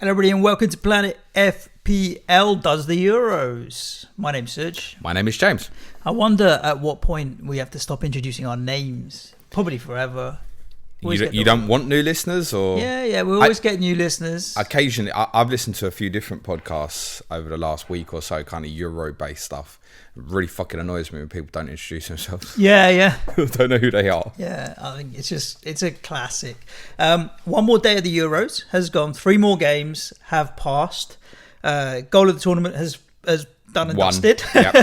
Hello everybody and welcome to Planet FPL Does the Euros. My name's Suj. My name is James. I wonder at what point we have to stop introducing our names. Probably forever. You don't want new listeners? Or Yeah, we always get new listeners. Occasionally, I've listened to a few different podcasts over the last week or so, kind of Euro-based stuff. It really fucking annoys me when people don't introduce themselves. Yeah. I don't know who they are. Yeah, I think it's a classic. One more day of the Euros has gone. 3 more games have passed. Goal of the tournament has done and dusted. Yep.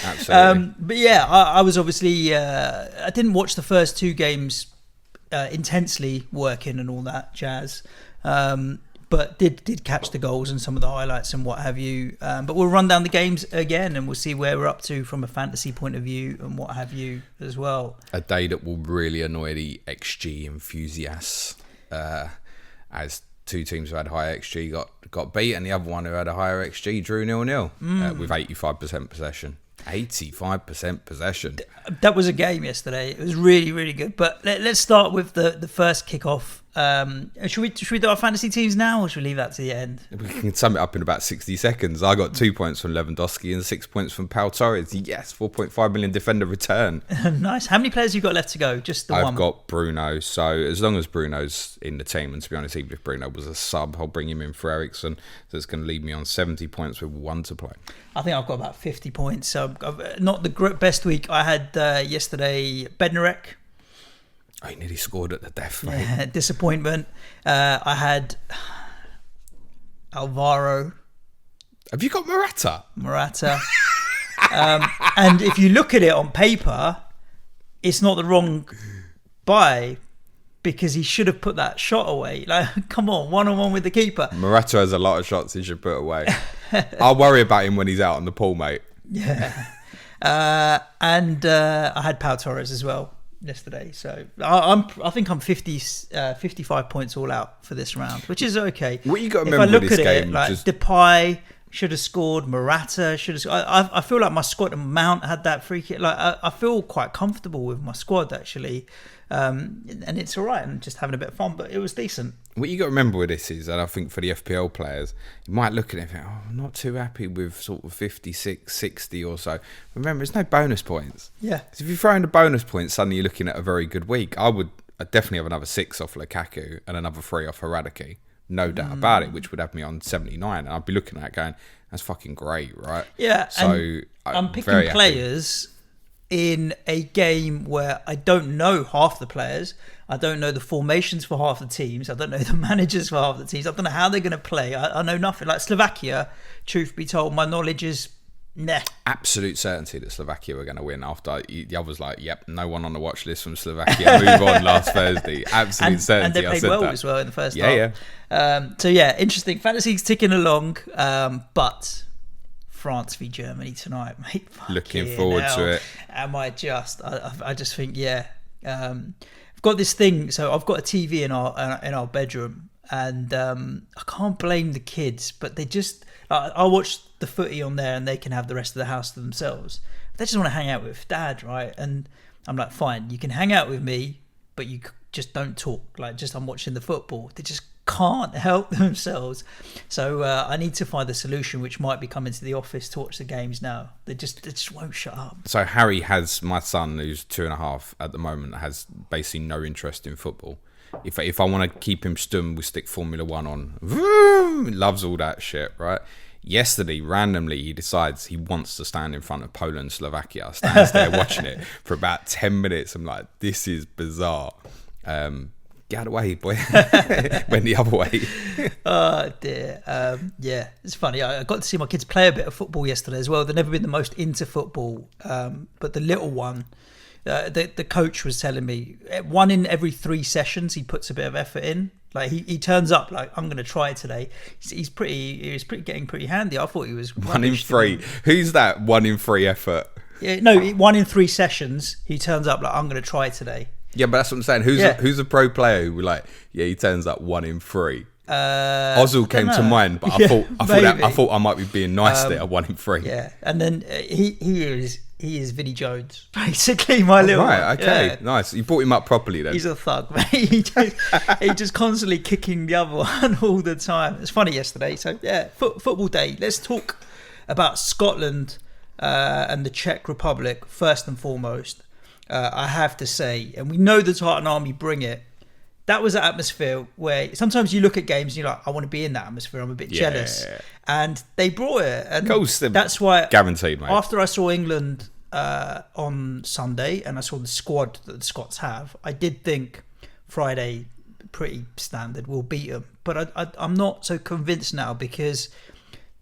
Absolutely. But yeah, I was obviously... I didn't watch the first 2 games intensely working and all that jazz, but did catch the goals and some of the highlights and what have you, but we'll run down the games again and we'll see where we're up to from a fantasy point of view and what have you as well. A day that will really annoy the XG enthusiasts, as 2 teams who had higher XG got beat and the other one who had a higher XG drew 0-0 with 85% possession. 85% possession. That was a game yesterday. It was really, really good. But let's start with the first kickoff. Should we do our fantasy teams now, or should we leave that to the end? We can sum it up in about 60 seconds. I got 2 points from Lewandowski and 6 points from Pau Torres. Yes, 4.5 million defender return. Nice. How many players have you got left to go? Just the one? I've got Bruno. So as long as Bruno's in the team, and to be honest, even if Bruno was a sub, I'll bring him in for Ericsson. That's going to leave me on 70 points with 1 to play. I think I've got about 50 points. So not the best week. I had yesterday Bednarek. He nearly scored at the death, mate. Yeah, disappointment. I had Alvaro. Have you got Morata. And if you look at it on paper, it's not the wrong buy because he should have put that shot away. Like, come on, 1-on-1 with the keeper. Morata has a lot of shots he should put away. I'll worry about him when he's out on the pool, mate. Yeah. And I had Pau Torres as well yesterday, so I think I'm 55 points all out for this round, which is okay. What you got to remember with this game, Depay should have scored, Morata should have scored. I feel like my squad and Mount had that free kick. Like I feel quite comfortable with my squad actually, and it's all right. I'm just having a bit of fun, but it was decent. What you got to remember with this is, and I think for the FPL players, you might look at it and think, I'm not too happy with sort of 56, 60 or so. Remember, there's no bonus points. Yeah. So if you throw in the bonus points, suddenly you're looking at a very good week. I'd definitely have another 6 off Lukaku and another 3 off Haradaki. No doubt about it, which would have me on 79. And I'd be looking at it going, that's fucking great, right? Yeah. So I'm picking players in a game where I don't know half the players. I don't know the formations for half the teams. I don't know the managers for half the teams. I don't know how they're going to play. I know nothing. Like Slovakia, truth be told, my knowledge is nah. Absolute certainty that Slovakia were going to win after the others like, yep, no one on the watch list from Slovakia. Move on last Thursday. Absolute certainty. And they played well as well in the first half. Yeah. So yeah, interesting. Fantasy's ticking along, but France v Germany tonight, mate. Looking forward to it. Am I just? I just think I've got this thing. So I've got a TV in our bedroom, and I can't blame the kids, but they just. I watch the footy on there, and they can have the rest of the house to themselves. They just want to hang out with Dad, right? And I'm like, fine, you can hang out with me, but you just don't talk. Like, just I'm watching the football. They just can't help themselves. So I need to find a solution, which might be coming to the office to watch the games now. They just won't shut up. So Harry has, my son who's 2.5 at the moment, has basically no interest in football. If I want to keep him stum, we stick Formula 1 on. Vroom, loves all that shit, right? Yesterday, randomly, he decides he wants to stand in front of Poland, Slovakia. Stands there watching it for about 10 minutes. I'm like, this is bizarre. Get out of the way, boy. Went the other way. Oh, dear. Yeah, it's funny. I got to see my kids play a bit of football yesterday as well. They've never been the most into football, but the little one, the coach was telling me 1 in every 3 sessions he puts a bit of effort in. Like he turns up like, I'm going to try it today. He's getting pretty handy. I thought he was 1 in 3. Who's that 1 in 3 effort? Yeah, no, 1 in 3 sessions he turns up like, I'm going to try today. Yeah, but that's what I'm saying. Who's a pro player who like, he turns up 1 in 3? Ozil came to mind, but I thought I might be being nice there. 1 in 3. Yeah, and then he is he is Vinnie Jones, basically. My little right, okay, nice. You brought him up properly then. He's a thug, mate. He just constantly kicking the other one all the time. It's funny yesterday. So yeah, football day. Let's talk about Scotland and the Czech Republic first and foremost. I have to say, and we know the Tartan Army bring it. That was an atmosphere where sometimes you look at games and you're like, I want to be in that atmosphere. I'm a bit jealous. And they brought it. And that's why, guaranteed, mate. After I saw England on Sunday and I saw the squad that the Scots have, I did think Friday, pretty standard, we'll beat them. But I'm not so convinced now, because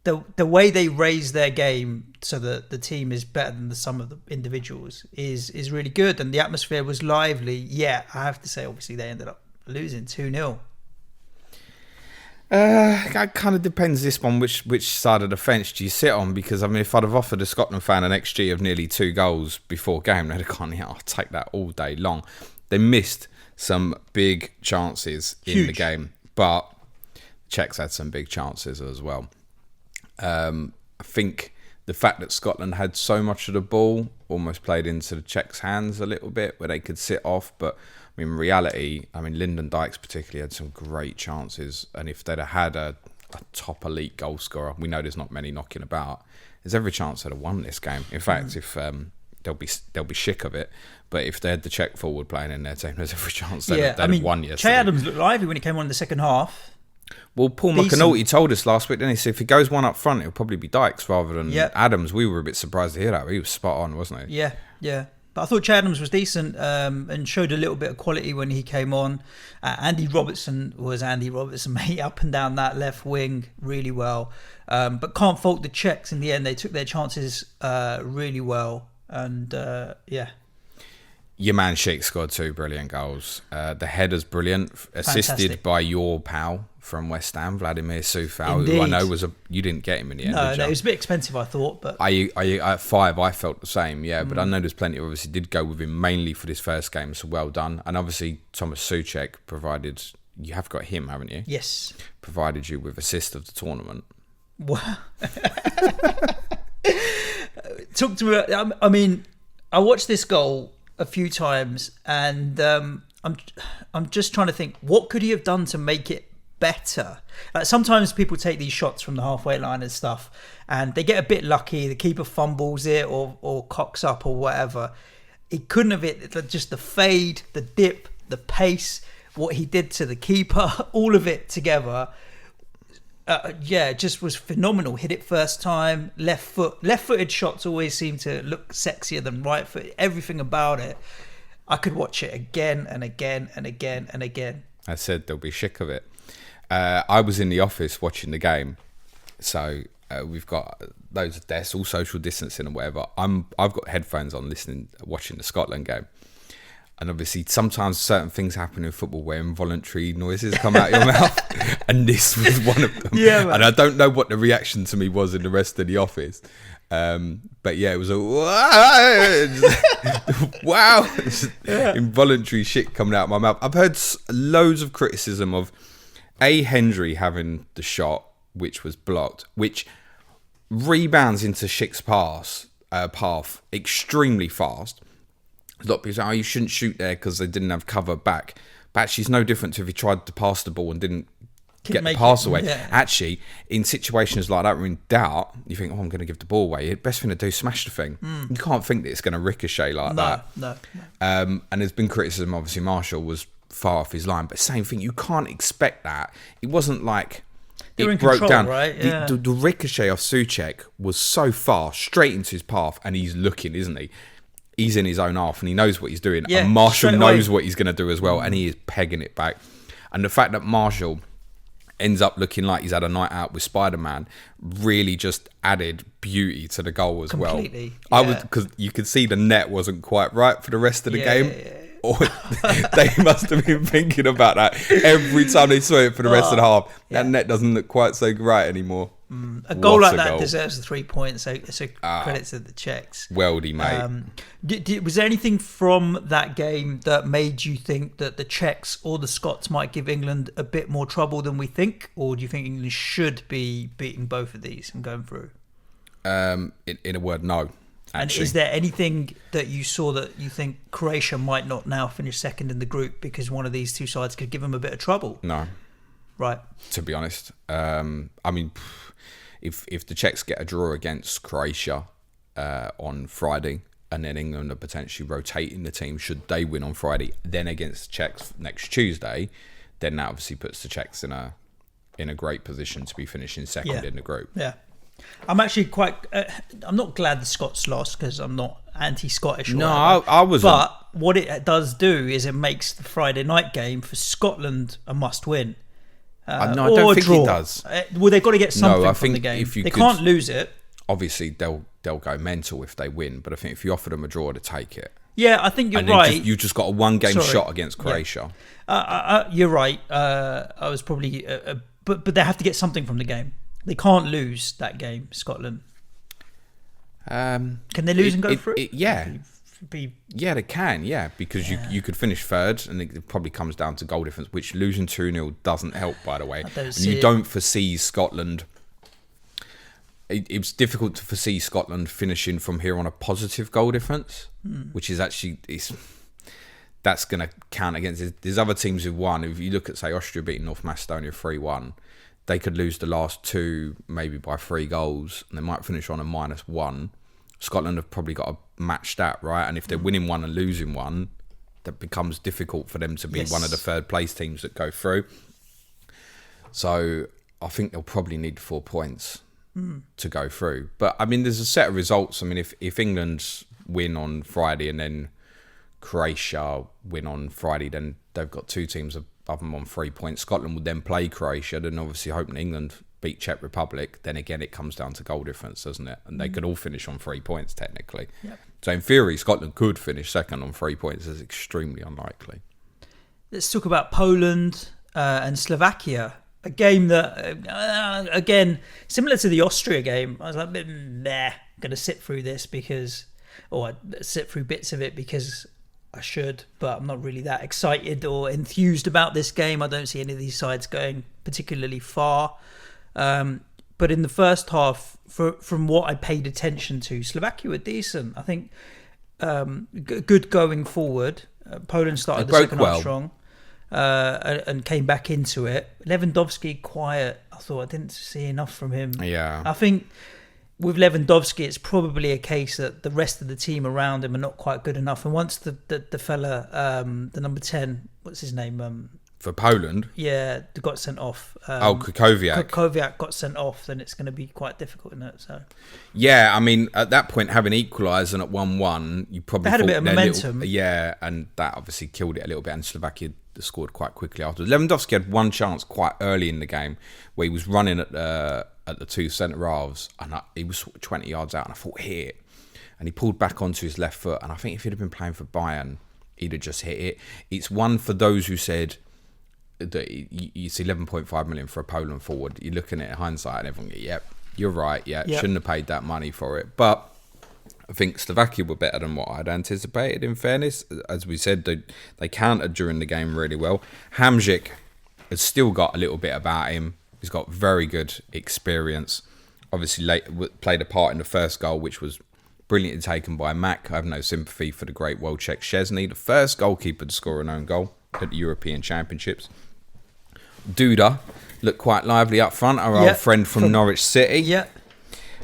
the way they raise their game so that the team is better than the sum of the individuals is really good. And the atmosphere was lively. Yeah, I have to say, obviously, they ended up losing 2-0. It kind of depends this one, which side of the fence do you sit on? Because, I mean, if I'd have offered a Scotland fan an XG of nearly 2 goals before game, they'd have gone, yeah, I'll take that all day long. They missed some big chances in the game, but Czechs had some big chances as well. I think the fact that Scotland had so much of the ball almost played into the Czechs' hands a little bit, where they could sit off. But I mean, in reality, Lyndon Dykes particularly had some great chances, and if they'd have had a top elite goal scorer, we know there's not many knocking about, there's every chance they'd have won this game. In fact, if they'll be Schick of it, but if they had the Czech forward playing in their team, there's every chance they'd have won yesterday. Che Adams looked lively when he came on in the second half. Well, Paul McAnulty told us last week, didn't he? So if he goes one up front, it'll probably be Dykes rather than Adams. We were a bit surprised to hear that. He was spot on, wasn't he? Yeah. But I thought Che Adams was decent and showed a little bit of quality when he came on. Andy Robertson was Andy Robertson, mate, up and down that left wing really well. But can't fault the Czechs in the end. They took their chances really well. And your man Schick scored 2 brilliant goals. The header's brilliant, assisted by your pal from West Ham, Vladimir Sufal, who I know you didn't get him in the end. No, it was a bit expensive, I thought. But at 5, I felt the same, but I know there's plenty who obviously did go with him mainly for this first game, so well done. And obviously Thomas Suchek provided, you have got him, haven't you? Yes. Provided you with assist of the tournament. Wow. Talk to me. I mean, I watched this goal a few times, and I'm just trying to think, what could he have done to make it better? Like, sometimes people take these shots from the halfway line and stuff, and they get a bit lucky. The keeper fumbles it or cocks up or whatever. He couldn't have hit just the fade, the dip, the pace, what he did to the keeper, all of it together. It just was phenomenal. Hit it first time, left-footed shots always seem to look sexier than right foot. Everything about it, I could watch it again and again and again and again. I said there'll be Schick of it. I was in the office watching the game, so we've got loads of desks, all social distancing and whatever. I've got headphones on, watching the Scotland game. And obviously, sometimes certain things happen in football where involuntary noises come out your mouth, and this was one of them. Yeah, man. And I don't know what the reaction to me was in the rest of the office, but yeah, it was a wow, involuntary shit coming out of my mouth. I've heard loads of criticism of Hendry having the shot, which was blocked, which rebounds into Schick's path extremely fast. A lot of people say, you shouldn't shoot there because they didn't have cover back. But actually, it's no different to if he tried to pass the ball and didn't get the pass away. Yeah. Actually, in situations like that, where in doubt, you think, I'm going to give the ball away. The best thing to do is smash the thing. You can't think that it's going to ricochet like that. No. And there's been criticism, obviously, Marshall was far off his line. But same thing, you can't expect that. It wasn't like it broke control, down. Right? Yeah. The ricochet off Suchek was so far, straight into his path, and he's looking, isn't he? He's in his own half and he knows what he's doing. Yeah, and Marshall knows what he's going to do as well. And he is pegging it back. And the fact that Marshall ends up looking like he's had a night out with Spider-Man really just added beauty to the goal as well. Completely. Yeah. Because you could see the net wasn't quite right for the rest of the game. Or they must have been thinking about that every time they saw it for the rest of the half. That net doesn't look quite so right anymore. A goal like that deserves the 3 points, so credit to the Czechs. Weldy, mate. Was there anything from that game that made you think that the Czechs or the Scots might give England a bit more trouble than we think? Or do you think England should be beating both of these and going through? In a word, no. And is there anything that you saw that you think Croatia might not now finish second in the group because one of these two sides could give them a bit of trouble? No. Right. To be honest. I mean, if the Czechs get a draw against Croatia on Friday, and then England are potentially rotating the team, should they win on Friday, then against the Czechs next Tuesday, then that obviously puts the Czechs in a great position to be finishing second in the group. Yeah. I'm actually quite... I'm not glad the Scots lost because I'm not anti-Scottish. No, I wasn't. But what it does do is it makes the Friday night game for Scotland a must-win. No, I don't think it does. Well, they've got to get something from the game. They can't lose it. Obviously, they'll go mental if they win. But I think if you offer them a draw, to take it. Yeah, I think you're right. You just got a one-game shot against Croatia. Yeah. You're right. I was probably... but they have to get something from the game. They can't lose that game, Scotland. Can they lose and go through? Yeah, they can. Yeah, because you could finish third, and it probably comes down to goal difference, which losing 2-0 doesn't help, by the way. And you don't foresee Scotland. It's difficult to foresee Scotland finishing from here on a positive goal difference, which is actually that's going to count against it. There's other teams who've won. If you look at, say, Austria beating North Macedonia 3-1. They could lose the last two, maybe by 3 goals, and they might finish on a -1. Scotland have probably got to match that, right? And if they're winning one and losing one, that becomes difficult for them to be one of the third place teams that go through. So I think they'll probably need 4 points to go through. But I mean, there's a set of results. I mean, if England win on Friday and then Croatia win on Friday, then they've got 2 teams above them on 3 points. Scotland would then play Croatia, then obviously hoping England beat Czech Republic. Then again, it comes down to goal difference, doesn't it? And they could all finish on 3 points technically. Yep. So in theory, Scotland could finish second on 3 points. It's extremely unlikely. Let's talk about Poland and Slovakia. A game that, again, similar to the Austria game. I was like, nah, I'm going to sit through this I sit through bits of it because I should, but I'm not really that excited or enthused about this game. I don't see any of these sides going particularly far. But in the first half, from what I paid attention to, Slovakia were decent. I think good going forward. Poland started the second half strong and came back into it. Lewandowski quiet. I thought I didn't see enough from him. Yeah, I think with Lewandowski, it's probably a case that the rest of the team around him are not quite good enough. And once the fella, the number 10, what's his name? For Poland? Yeah, got sent off. Krychowiak. Krychowiak got sent off, then it's going to be quite difficult, isn't it? So. Yeah, I mean, at that point, having equalised and at 1-1, you probably had a bit of momentum. And that obviously killed it a little bit, and Slovakia scored quite quickly afterwards. Lewandowski had one chance quite early in the game where he was running at the 2 centre halves, and he was 20 yards out, and I thought, hit it. And he pulled back onto his left foot, and I think if he'd have been playing for Bayern, he'd have just hit it. It's one for those who said that it's 11.5 million for a Poland forward. You're looking at hindsight, and everyone goes, yep, you're right, shouldn't have paid that money for it. But I think Slovakia were better than what I'd anticipated, in fairness. As we said, they countered during the game really well. Hamsik has still got a little bit about him. He's got very good experience. Obviously, played a part in the first goal, which was brilliantly taken by Mac. I have no sympathy for the great world Czech Szczesny, the first goalkeeper to score an own goal at the European Championships. Duda looked quite lively up front, our old friend from Norwich City. Yeah.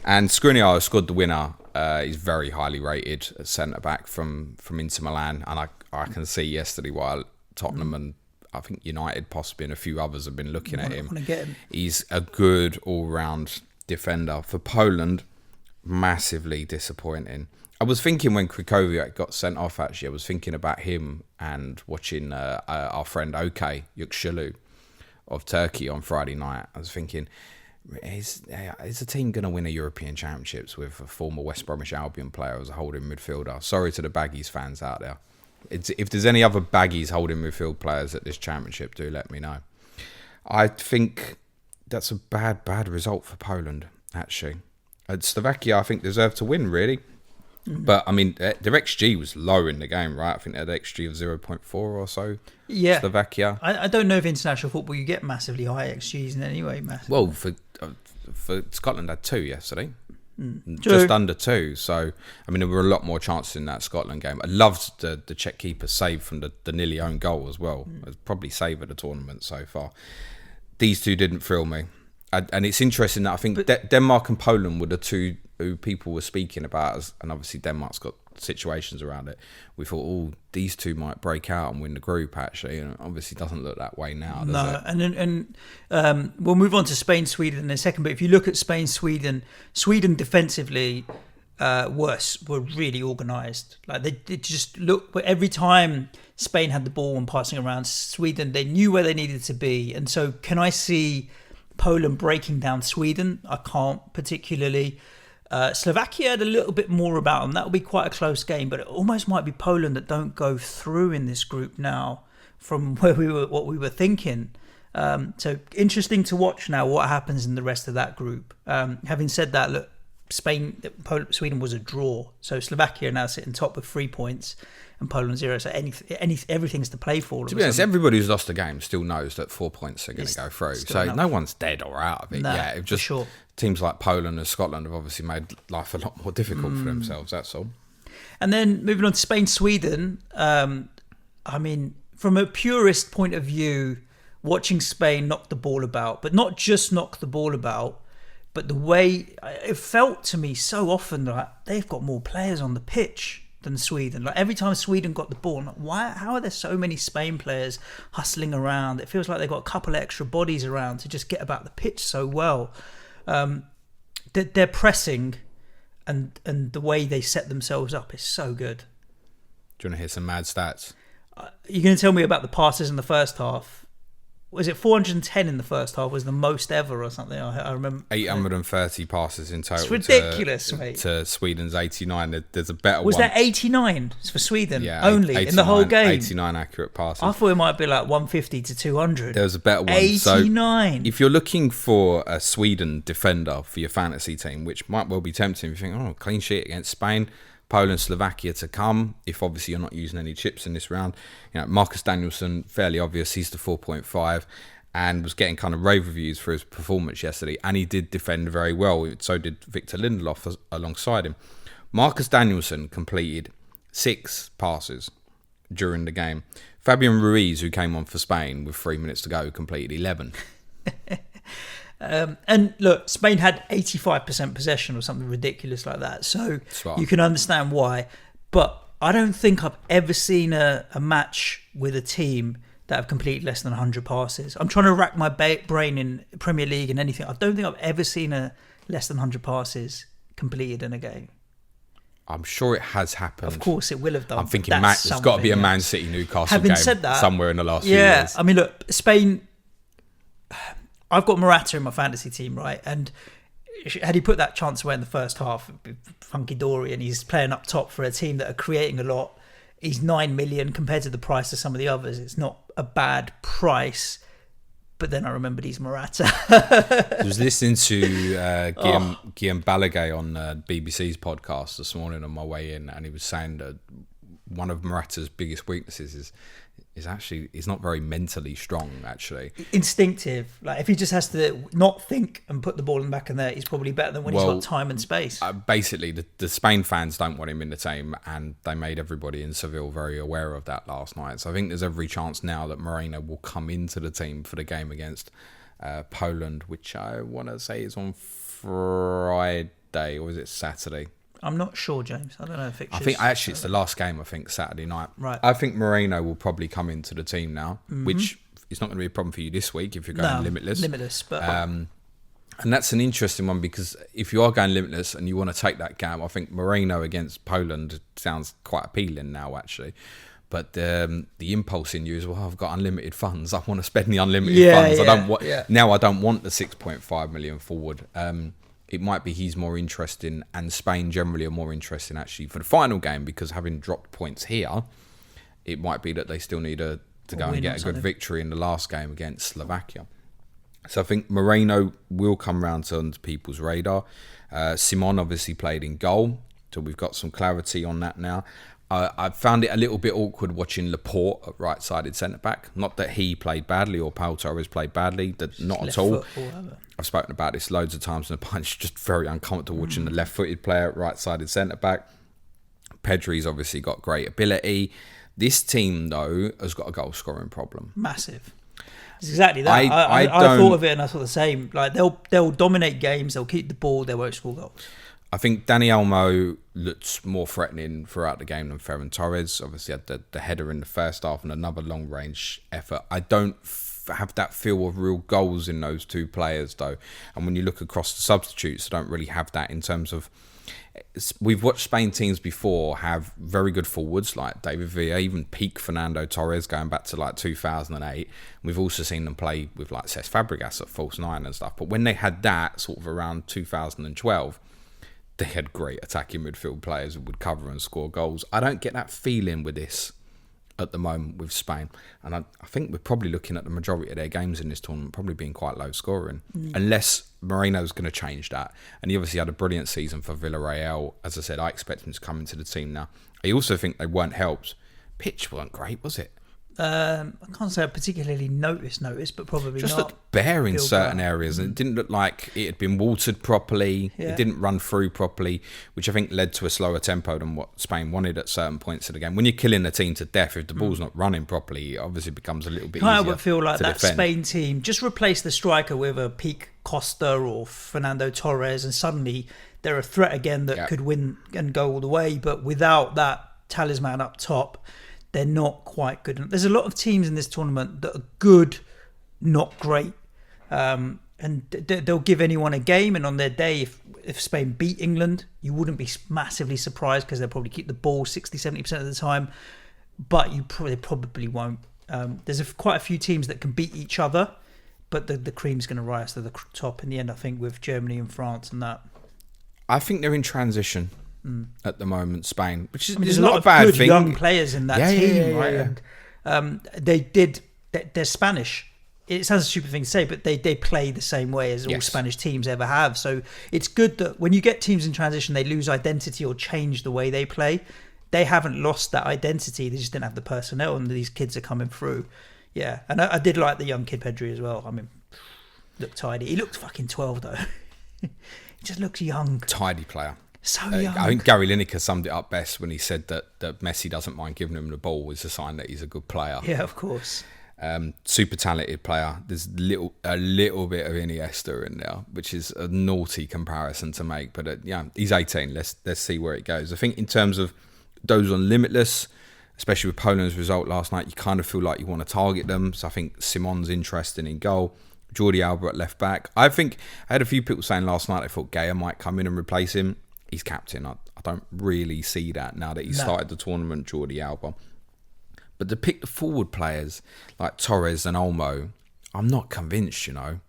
And Skriniar scored the winner. He's very highly rated at centre-back from Inter Milan. And I can see yesterday why Tottenham and I think United possibly and a few others have been looking at him. He's a good all-round defender. For Poland, massively disappointing. I was thinking when Krychowiak got sent off, actually, I was thinking about him and watching our friend Okay Yükselu of Turkey on Friday night. I was thinking, is the team going to win a European Championships with a former West Bromwich Albion player as a holding midfielder? Sorry to the Baggies fans out there. If there's any other Baggies holding midfield players at this championship, do let me know. I think that's a bad result for Poland, actually. Slovakia, I think, deserved to win, really. But, I mean, their XG was low in the game, right? I think they had an XG of 0.4 or so. Yeah. Slovakia. I don't know if international football you get massively high XGs in any way. Well, for Scotland had 2 yesterday. just under 2. So, I mean, there were a lot more chances in that Scotland game. I loved the Czech keeper save from the nearly own goal as well. It's probably saved the tournament so far. These two didn't thrill me. And it's interesting that I think Denmark and Poland were the two who people were speaking about, and obviously Denmark's got situations around it. We thought, these two might break out and win the group, actually, and it obviously doesn't look that way now, does it? And we'll move on to Spain, Sweden in a second, but if you look at Spain, Sweden defensively were really organised. Like they just look, but every time Spain had the ball and passing around, Sweden, they knew where they needed to be. And so can I see Poland breaking down Sweden? I can't particularly. Slovakia had a little bit more about them. That will be quite a close game, but it almost might be Poland that don't go through in this group now from what we were thinking. So interesting to watch now what happens in the rest of that group. Having said that, look, Sweden was a draw, so Slovakia now sitting top with 3 points and Poland 0. So everything's to play for. To be honest, everybody who's lost a game still knows that 4 points are going to go through. So no one's dead or out of it. Yeah, it just sure. Teams like Poland and Scotland have obviously made life a lot more difficult for themselves. That's all. And then moving on to Spain, Sweden. I mean, from a purist point of view, watching Spain knock the ball about, but not just knock the ball about. But the way it felt to me so often that they've got more players on the pitch than Sweden. Like every time Sweden got the ball, I'm like, how are there so many Spain players hustling around? It feels like they've got a couple of extra bodies around to just get about the pitch so well. They're pressing, and the way they set themselves up is so good. Do you want to hear some mad stats? You're going to tell me about the passes in the first half. Was it 410 in the first half? Was the most ever or something? I remember 830 passes in total. It's ridiculous, mate. To Sweden's 89. There's a better one. Was that 89 for Sweden? Yeah, only in the whole game. 89 accurate passes. I thought it might be like 150 to 200. There was a better one. 89. So if you're looking for a Sweden defender for your fantasy team, which might well be tempting, if you think, clean sheet against Spain, Poland, Slovakia to come, if obviously you're not using any chips in this round. Marcus Danielsson, fairly obvious, he's the 4.5 and was getting kind of rave reviews for his performance yesterday, and he did defend very well. So did Victor Lindelof alongside him. Marcus Danielsson completed 6 passes during the game. Fabian Ruiz, who came on for Spain with 3 minutes to go, completed 11. And look, Spain had 85% possession or something ridiculous like that. So you can understand why. But I don't think I've ever seen a match with a team that have completed less than 100 passes. I'm trying to rack my brain in Premier League and anything. I don't think I've ever seen a less than 100 passes completed in a game. I'm sure it has happened. Of course, it will have done. I'm thinking there's got to be a Man City Newcastle game somewhere in the last few years. Yeah, I mean, look, Spain. I've got Morata in my fantasy team, right? And had he put that chance away in the first half, it'd be funky dory, and he's playing up top for a team that are creating a lot. He's 9 million compared to the price of some of the others. It's not a bad price. But then I remembered he's Morata. I was listening to Guillaume Balaguer on BBC's podcast this morning on my way in, and he was saying that one of Morata's biggest weaknesses is actually he's not very mentally strong, actually. Instinctive. Like if he just has to not think and put the ball in the back of there, he's probably better than when he's got time and space. Basically, the Spain fans don't want him in the team, and they made everybody in Seville very aware of that last night. So I think there's every chance now that Moreno will come into the team for the game against Poland, which I want to say is on Friday, or is it Saturday? I'm not sure, James. I don't know if it's. I think actually it's the last game. I think Saturday night. Right. I think Moreno will probably come into the team now, which is not going to be a problem for you this week if you're going limitless. Limitless, but and that's an interesting one because if you are going limitless and you want to take that game, I think Moreno against Poland sounds quite appealing now, actually. But the impulse in you is, well, I've got unlimited funds. I want to spend the unlimited funds. Now I don't want the 6.5 million forward. It might be he's more interesting, and Spain generally are more interesting actually for the final game, because having dropped points here, it might be that they still need to go and get a good victory in the last game against Slovakia. So I think Moreno will come round onto people's radar. Simon obviously played in goal, so we've got some clarity on that now. I found it a little bit awkward watching Laporte at right-sided centre-back. Not that he played badly or Pau Torres played badly, not at all. I've spoken about this loads of times in the punch. Just very uncomfortable watching the left-footed player at right-sided centre-back. Pedri's obviously got great ability. This team, though, has got a goal-scoring problem. Massive. It's exactly that. I thought of it and I thought the same. Like they'll dominate games, they'll keep the ball, they won't score goals. I think Dani Olmo looked more threatening throughout the game than Ferran Torres. Obviously had the header in the first half and another long-range effort. I don't have that feel of real goals in those two players, though. And when you look across the substitutes, I don't really have that in terms of... We've watched Spain teams before have very good forwards like David Villa, even peak Fernando Torres going back to like 2008. We've also seen them play with like Cesc Fabregas at false nine and stuff. But when they had that sort of around 2012... they had great attacking midfield players who would cover and score goals. I don't get that feeling with this at the moment with Spain. And I think we're probably looking at the majority of their games in this tournament probably being quite low scoring. Unless Moreno's going to change that. And he obviously had a brilliant season for Villarreal. As I said, I expect him to come into the team now. I also think they weren't helped. Pitch wasn't great, was it? I can't say I particularly noticed, but probably just not. Looked bare in certain areas, and it didn't look like it had been watered properly. Yeah. It didn't run through properly, which I think led to a slower tempo than what Spain wanted at certain points of the game. When you're killing the team to death, if the ball's not running properly, it obviously becomes a little bit easier. I would feel like that defend. Spain team just replace the striker with a peak Costa or Fernando Torres, and suddenly they're a threat again that could win and go all the way. But without that talisman up top, they're not quite good. There's a lot of teams in this tournament that are good, not great. And they'll give anyone a game. And on their day, if Spain beat England, you wouldn't be massively surprised because they'll probably keep the ball 60-70% of the time. But they probably won't. There's quite a few teams that can beat each other. But the cream's going to rise to the top in the end, I think, with Germany and France and that. I think they're in transition. At the moment, Spain, which is there's not a bad good thing. Young players in that team, right? And they're Spanish. It sounds a stupid thing to say, but they play the same way as all Spanish teams ever have. So it's good that when you get teams in transition, they lose identity or change the way they play. They haven't lost that identity. They just didn't have the personnel, and these kids are coming through. Yeah, and I did like the young kid Pedri as well. I mean, looked tidy. He looked fucking 12 though. He just looks young. Tidy player. So young. I think Gary Lineker summed it up best when he said that Messi doesn't mind giving him the ball is a sign that he's a good player. Yeah, of course. Super talented player. There's a little bit of Iniesta in there, which is a naughty comparison to make. But he's 18. Let's see where it goes. I think in terms of those on Limitless, especially with Poland's result last night, you kind of feel like you want to target them. So I think Simon's interesting in goal. Jordi Alba at left back. I had a few people saying last night they thought Gaya might come in and replace him. He's captain. I don't really see that now that he started the tournament, Jordi Alba. But to pick the forward players like Torres and Olmo, I'm not convinced, I'm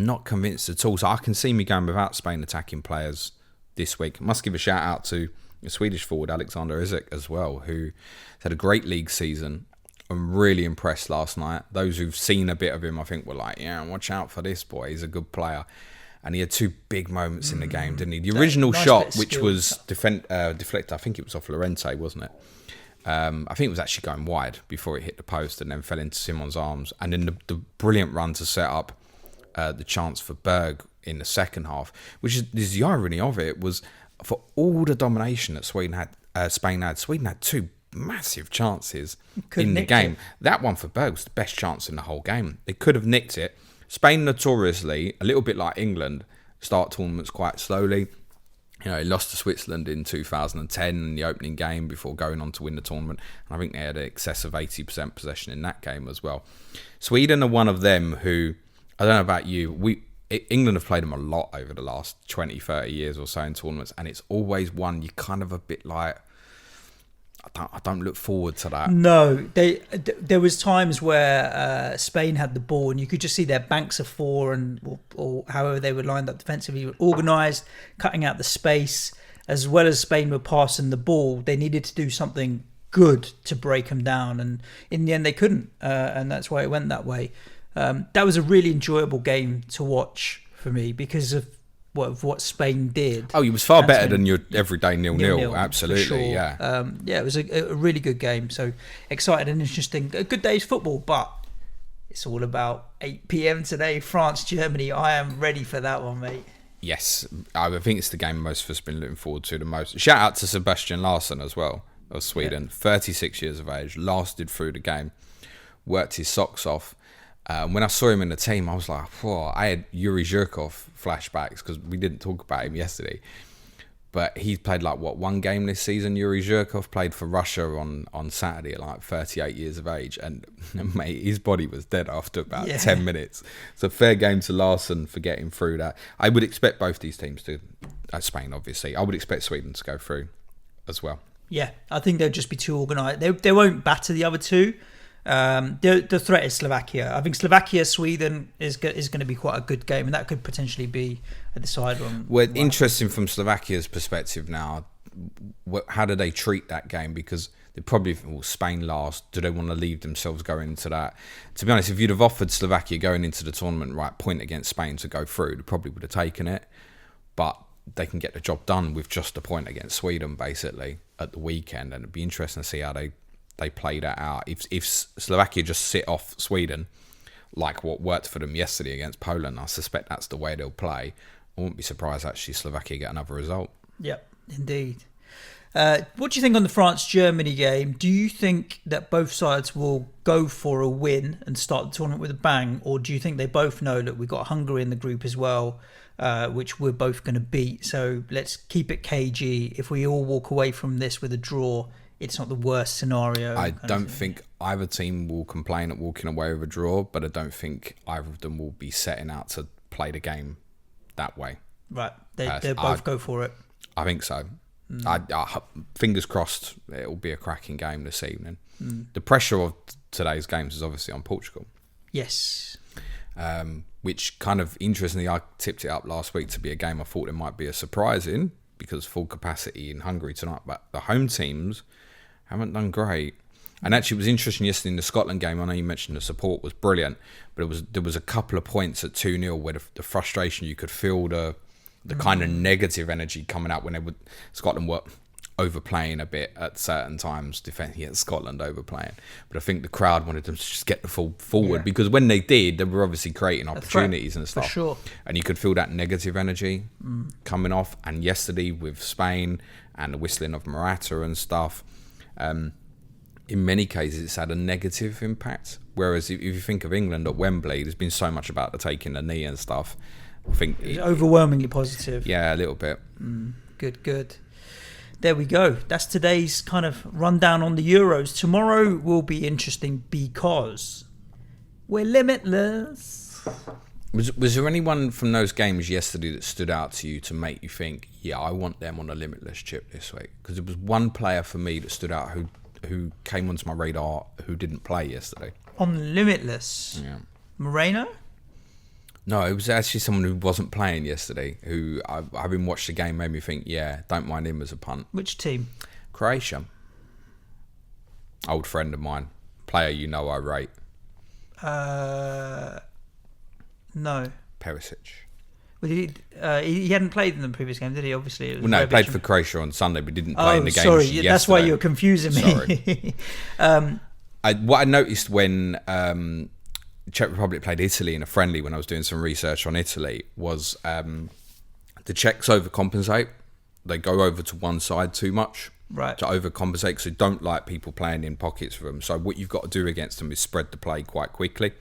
not convinced at all. So I can see me going without Spain attacking players this week. I must give a shout out to the Swedish forward Alexander Isak as well, who had a great league season. I'm really impressed last night. Those who've seen a bit of him, I think, were like, watch out for this boy. He's a good player. And he had two big moments in the game, didn't he? The original shot, which was deflected, I think it was off Llorente, wasn't it? I think it was actually going wide before it hit the post and then fell into Simon's arms. And then the brilliant run to set up the chance for Berg in the second half, which is the irony of it, was for all the domination that Spain had two massive chances in the game. That one for Berg was the best chance in the whole game. They could have nicked it. Spain notoriously, a little bit like England, start tournaments quite slowly. They lost to Switzerland in 2010 in the opening game before going on to win the tournament. And I think they had an excess of 80% possession in that game as well. Sweden are one of them who, I don't know about you, England have played them a lot over the last 20, 30 years or so in tournaments. And it's always one you kind of a bit like, I don't look forward to that. No, there was times where Spain had the ball and you could just see their banks of four or however they were lined up defensively, organised, cutting out the space, as well as Spain were passing the ball. They needed to do something good to break them down, and in the end they couldn't, and that's why it went that way. That was a really enjoyable game to watch for me because of what Spain did. Oh, he was far better than your everyday 0-0. Absolutely, sure. yeah. It was a really good game. So excited and interesting. A good day's football, but it's all about 8 p.m. today, France, Germany. I am ready for that one, mate. Yes, I think it's the game most of us have been looking forward to the most. Shout out to Sebastian Larsson as well, of Sweden. 36 years of age, lasted through the game, worked his socks off. When I saw him in the team, I was like, whoa, I had Yuri Zhirkov flashbacks because we didn't talk about him yesterday. But he's played one game this season. Yuri Zhirkov played for Russia on Saturday at 38 years of age. And mate, his body was dead after about 10 minutes. So fair game to Larsson for getting through that. I would expect both these teams to, Spain obviously, I would expect Sweden to go through as well. Yeah, I think they'll just be too organised. They won't batter the other two. The threat is Slovakia. I think Slovakia-Sweden is going to be quite a good game, and that could potentially be a decider on. Well, interesting from Slovakia's perspective now. How do they treat that game? Because they probably Spain last. Do they want to leave themselves going into that? To be honest, if you'd have offered Slovakia going into the tournament point against Spain to go through, they probably would have taken it. But they can get the job done with just a point against Sweden, basically, at the weekend, and it'd be interesting to see how they play that out. If Slovakia just sit off Sweden, like what worked for them yesterday against Poland, I suspect that's the way they'll play. I wouldn't be surprised actually Slovakia get another result. Yep, indeed. What do you think on the France-Germany game? Do you think that both sides will go for a win and start the tournament with a bang, or do you think they both know that we've got Hungary in the group as well, which we're both going to beat? So let's keep it cagey. If we all walk away from this with a draw, it's not the worst scenario. I don't think either team will complain at walking away with a draw, but I don't think either of them will be setting out to play the game that way. Right. They both go for it. I think so. I fingers crossed it'll be a cracking game this evening. The pressure of today's games is obviously on Portugal. Yes. Which kind of, interestingly, I tipped it up last week to be a game I thought there might be a surprise in, because full capacity in Hungary tonight, but the home teams haven't done great. And actually, it was interesting yesterday in the Scotland game. I know you mentioned the support was brilliant, but there was a couple of points at 2-0 where the frustration, you could feel the kind of negative energy coming out when Scotland were overplaying a bit at certain times, defending against Scotland overplaying. But I think the crowd wanted them to just get the full forward, because when they did, they were obviously creating opportunities and stuff. For sure. And you could feel that negative energy coming off. And yesterday with Spain and the whistling of Morata and stuff, in many cases it's had a negative impact. Whereas if you think of England at Wembley, there's been so much about the taking the knee and stuff. I think it's overwhelmingly positive. Yeah, a little bit. Good. There we go. That's today's kind of rundown on the Euros. Tomorrow will be interesting because we're limitless. Was there anyone from those games yesterday that stood out to you to make you think, yeah, I want them on a limitless chip this week? Because there was one player for me that stood out who came onto my radar who didn't play yesterday. On limitless? Yeah. Moreno? No, it was actually someone who wasn't playing yesterday, who, having watched the game, made me think, yeah, don't mind him as a punt. Which team? Croatia. Old friend of mine. Player you know I rate. No. Perisic. Well, he hadn't played in the previous game, did he? Obviously. It was he played for Croatia on Sunday, but didn't play in the game yesterday. That's why you're confusing me. Sorry. What I noticed when Czech Republic played Italy in a friendly, when I was doing some research on Italy, was the Czechs overcompensate. They go over to one side too much, right, to overcompensate, because they don't like people playing in pockets for them. So what you've got to do against them is spread the play quite quickly.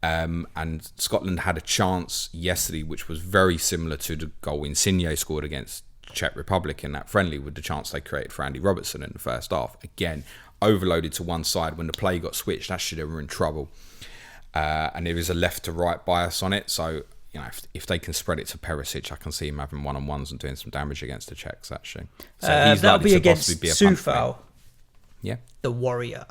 And Scotland had a chance yesterday, which was very similar to the goal Insigne scored against Czech Republic in that friendly, with the chance they created for Andy Robertson in the first half. Again, overloaded to one side. When the play got switched, actually they were in trouble. And there is a left to right bias on it. So, you know, if they can spread it to Perisic, I can see him having one-on-ones and doing some damage against the Czechs, actually. So that'll be against Sufal. Yeah. The warrior.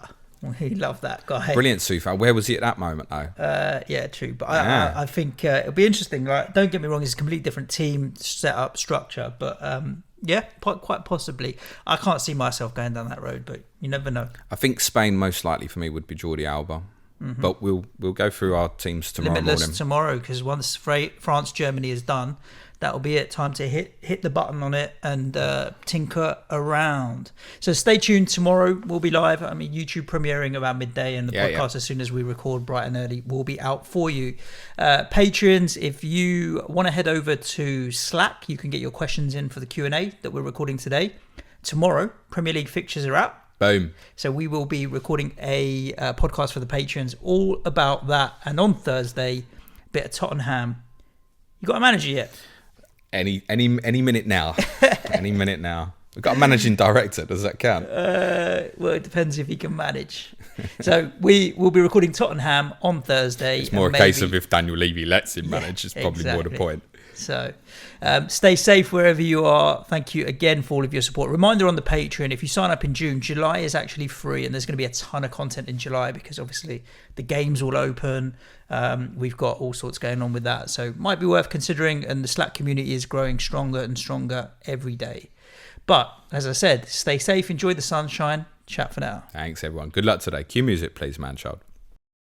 We love that guy. Brilliant, Sufal. Where was he at that moment, though? Yeah, true. But I think it'll be interesting. Like, don't get me wrong, it's a completely different team setup structure. But yeah, quite possibly. I can't see myself going down that road, but you never know. I think Spain, most likely for me, would be Jordi Alba. Mm-hmm. But we'll go through our teams tomorrow Limitless morning. Tomorrow, because once France-Germany is done, that'll be it. Time to hit the button on it and tinker around. So stay tuned. Tomorrow we'll be live. I mean, YouTube premiering around midday, and the podcast, as soon as we record bright and early, will be out for you. Patrons, if you want to head over to Slack, you can get your questions in for the Q&A that we're recording today. Tomorrow, Premier League fixtures are out. Boom. So we will be recording a podcast for the patrons all about that. And on Thursday, bit of Tottenham. You got a manager yet? Any minute now. Any minute now. We've got a managing director. Does that count? Well, it depends if he can manage. So we will be recording Tottenham on Thursday. It's more a case of if Daniel Levy lets him manage. It's probably more the point. So stay safe wherever you are. Thank you again for all of your support. Reminder on the Patreon, if you sign up in June, July is actually free, and there's going to be a ton of content in July because obviously the games will open. We've got all sorts going on with that. So might be worth considering, and the Slack community is growing stronger and stronger every day. But as I said, stay safe, enjoy the sunshine. Chat for now. Thanks, everyone. Good luck today. Cue music, please, man child.